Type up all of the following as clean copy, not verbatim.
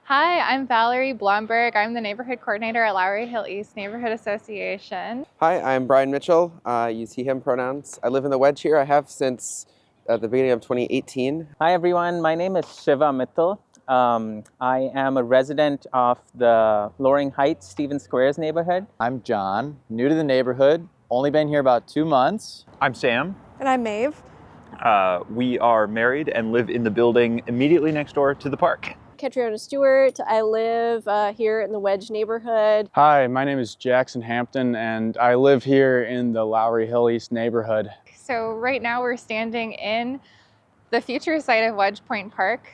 Hi, I'm Valerie Blomberg. I'm the neighborhood coordinator at Lowry Hill East Neighborhood Association. Hi, I'm Brian Mitchell. Use he, him pronouns. I live in the Wedge here. I have since the beginning of 2018. Hi everyone, my name is Shiva Mittal. I am a resident of the Loring Heights, Stevens Squares neighborhood. I'm John, new to the neighborhood, only been here about 2 months. I'm Sam. And I'm Maeve. We are married and live in the building immediately next door to the park. Catriona Stewart. I live here in the Wedge neighborhood. Hi, my name is Jackson Hampton and I live here in the Lowry Hill East neighborhood. So right now we're standing in the future site of Wedge Point Park.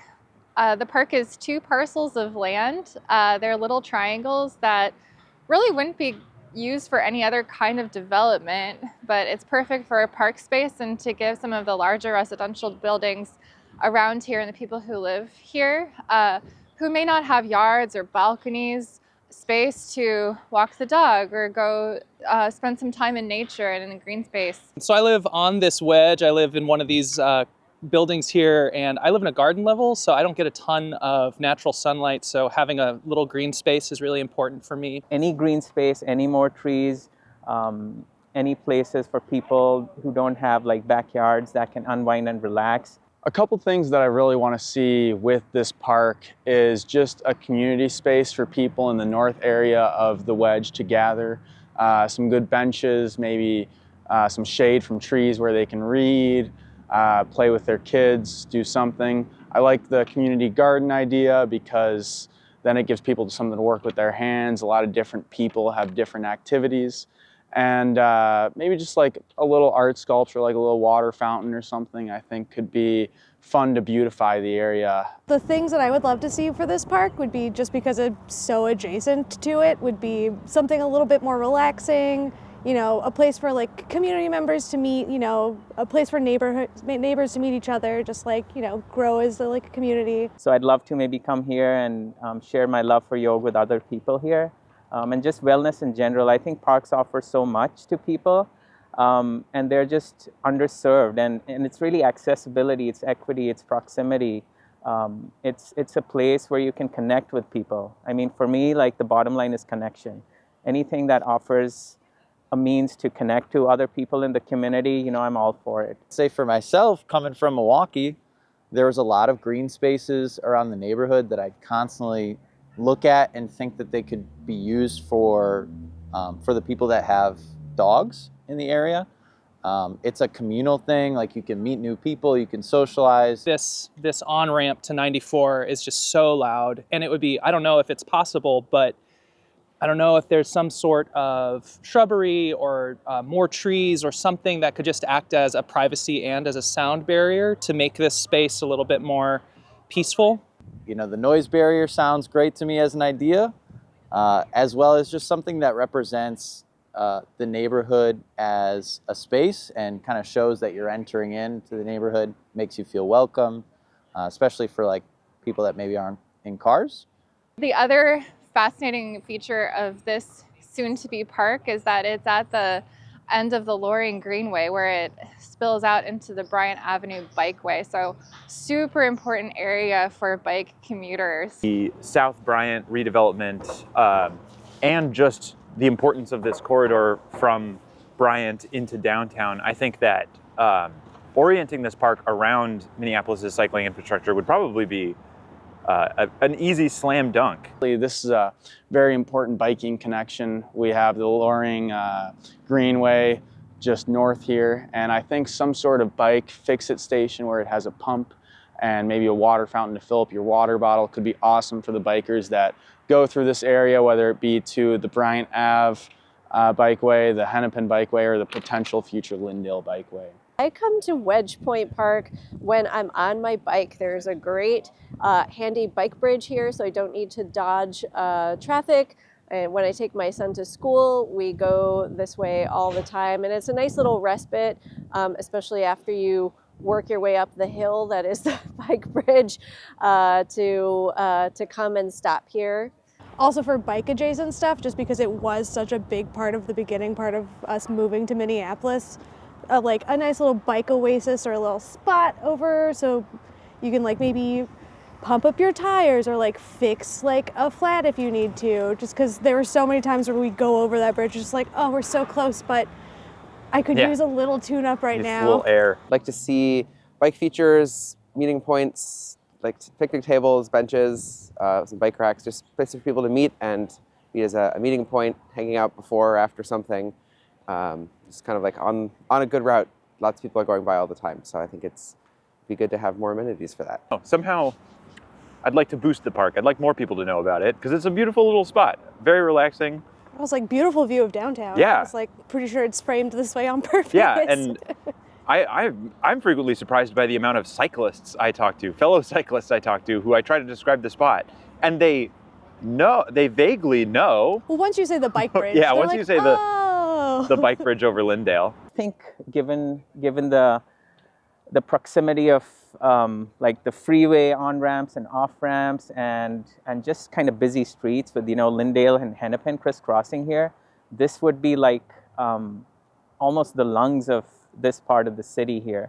The park is 2 parcels of land. They're little triangles that really wouldn't be used for any other kind of development, but it's perfect for a park space and to give some of the larger residential buildings around here and the people who live here who may not have yards or balconies, space to walk the dog or go spend some time in nature and in the green space. So I live on this wedge. I live in one of these buildings here, and I live in a garden level, so I don't get a ton of natural sunlight, so having a little green space is really important for me. Any green space, any more trees, any places for people who don't have like backyards that can unwind and relax. A couple things that I really want to see with this park is just a community space for people in the north area of the Wedge to gather. Some good benches, maybe some shade from trees where they can read, play with their kids, do something. I like the community garden idea because then it gives people something to work with their hands. A lot of different people have different activities. And maybe just like a little art sculpture, like a little water fountain or something, I think could be fun to beautify the area. The things that I would love to see for this park would be, just because it's so adjacent to it, would be something a little bit more relaxing, you know, a place for like community members to meet, you know, a place for neighbors to meet each other, just like, you know, grow as a community. So I'd love to maybe come here and share my love for yoga with other people here. And just wellness in general. I think parks offer so much to people, and they're just underserved. And it's really accessibility, it's equity, it's proximity. It's a place where you can connect with people. I mean, for me, like the bottom line is connection. Anything that offers a means to connect to other people in the community, you know, I'm all for it. Say for myself, coming from Milwaukee, there was a lot of green spaces around the neighborhood that I constantly look at and think that they could be used for the people that have dogs in the area. It's a communal thing, like you can meet new people, you can socialize. This on-ramp to 94 is just so loud, and it would be, I don't know if it's possible, but I don't know if there's some sort of shrubbery or more trees or something that could just act as a privacy and as a sound barrier to make this space a little bit more peaceful. You know, the noise barrier sounds great to me as an idea, as well as just something that represents the neighborhood as a space and kind of shows that you're entering into the neighborhood, makes you feel welcome, especially for like people that maybe aren't in cars. The other fascinating feature of this soon-to-be park is that it's at the end of the Loring Greenway where it spills out into the Bryant Avenue bikeway. So super important area for bike commuters. The South Bryant redevelopment and just the importance of this corridor from Bryant into downtown, I think that orienting this park around Minneapolis' cycling infrastructure would probably be an easy slam dunk. This is a very important biking connection. We have the Loring Greenway just north here, and I think some sort of bike fix-it station where it has a pump and maybe a water fountain to fill up your water bottle could be awesome for the bikers that go through this area, whether it be to the Bryant Ave bikeway, the Hennepin bikeway, or the potential future Lyndale bikeway. I come to Wedge Point Park when I'm on my bike. There's a great handy bike bridge here, so I don't need to dodge traffic. And when I take my son to school, we go this way all the time. And it's a nice little respite, especially after you work your way up the hill that is the bike bridge, to come and stop here. Also for bike adjacent stuff, just because it was such a big part of the beginning part of us moving to Minneapolis. Like a nice little bike oasis or a little spot over, so you can like maybe pump up your tires or like fix like a flat if you need to, just because there were so many times where we go over that bridge just like, oh, we're so close, but I could use a little tune up right Just now. a little air. Like to see bike features, meeting points, like picnic tables, benches, some bike racks, just places for people to meet and meet as a meeting point, hanging out before or after something. Just kind of like on a good route. Lots of people are going by all the time, so I think it'd be good to have more amenities for that. Oh, somehow, I'd like to boost the park. I'd like more people to know about it because it's a beautiful little spot. Very relaxing. I was like, beautiful view of downtown. Yeah. I was like, pretty sure it's framed this way on purpose. Yeah, and I'm frequently surprised by the amount of cyclists I talk to, fellow cyclists I talk to, who I try to describe the spot, and they vaguely know. Well, once you say the bike bridge, Yeah, they're once like, you say oh. the bike bridge over Lindale. I think given the proximity of like the freeway on ramps and off ramps and just kind of busy streets with Lindale and Hennepin crisscrossing here, this would be like almost the lungs of this part of the city here.